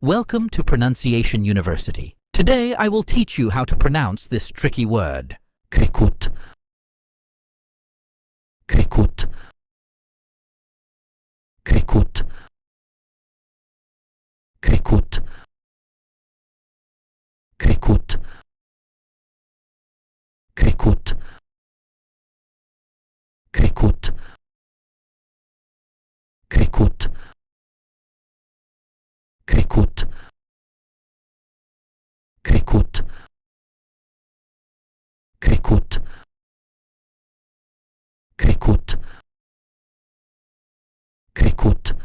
Welcome to Pronunciation University. Today I will teach you how to pronounce this tricky word. KRICK-ut. KRICK-ut. KRICK-ut. KRICK-ut. KRICK-ut. KRICK-ut. KRICK-ut. KRICK-ut. KRICK-ut. KRICK-ut. KRICK-ut. KRICK-ut. KRICK-ut.